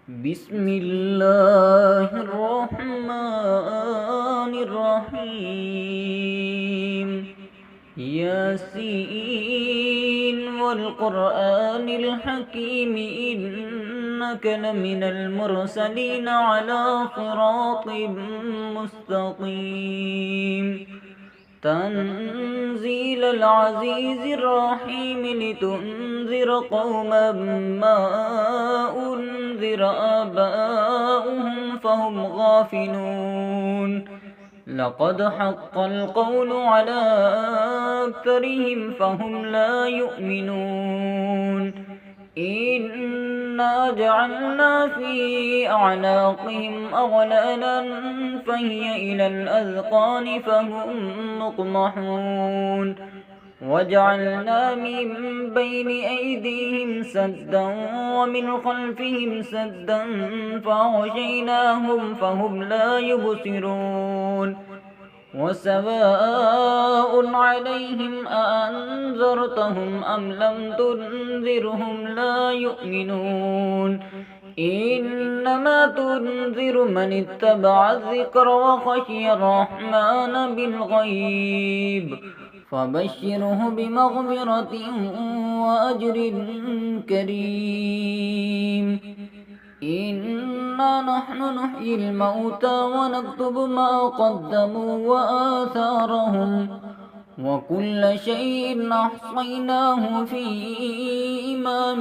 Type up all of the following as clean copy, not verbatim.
بسم الله الرحمن الرحيم ياسين والقرآن الحكيم إنك لمن المرسلين على صراط مستقيم تنزيل العزيز الرحيم لتنذر قوما ما أنذر آباؤهم فهم غافلون لقد حق القول على أكثرهم فهم لا يؤمنون إنا جعلنا في أعناقهم أغلالا فهي إلى الأذقان فهم مقمحون وجعلنا من بين أيديهم سدا ومن خلفهم سدا فأغشيناهم فهم لا يبصرون وسواء عليهم أأنذرتهم أم لم تنذرهم لا يؤمنون إنما تنذر من اتبع الذكر وخشي الرحمن بالغيب فبشره بمغفرة وأجر كريم إنا نحن نحيي الموتى ونكتب ما قدموا وآثارهم وكل شيء أحصيناه في إمام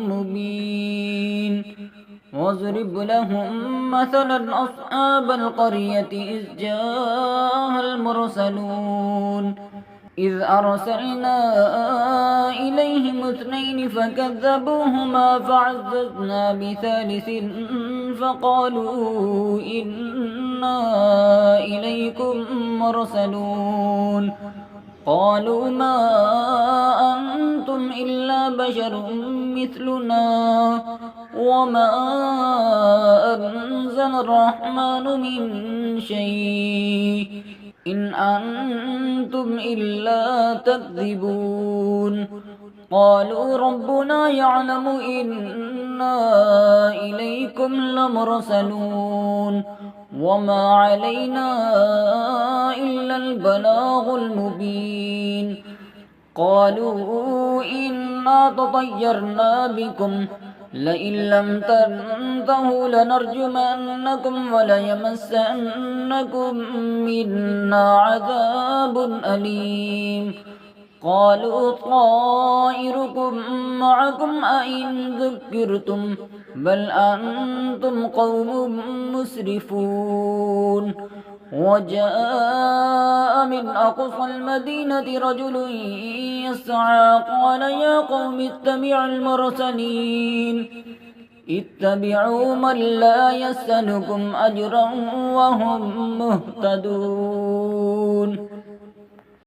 مبين واضرب لهم مثلا أصحاب القرية إذ جاءها المرسلون إذ أرسلنا إليهم اثنين فكذبوهما فعززنا بثالث فقالوا إنا إليكم مرسلون قالوا ما أنتم إلا بشر مثلنا وما أنزل الرحمن من شيء إن أنتم إلا تكذبون قالوا ربنا يعلم إنا إليكم لمرسلون وما علينا إلا البلاغ المبين قالوا إنا تطيرنا بكم لئن لم تنتهوا لنرجمنكم وليمسنكم منا عذاب أليم قالوا طائركم معكم أئن ذكرتم بل أنتم قوم مسرفون وجاء من أقصى المدينة رجل يسعى قال يا قوم اتبعوا المرسلين اتبعوا من لا يسألكم أجرا وهم مهتدون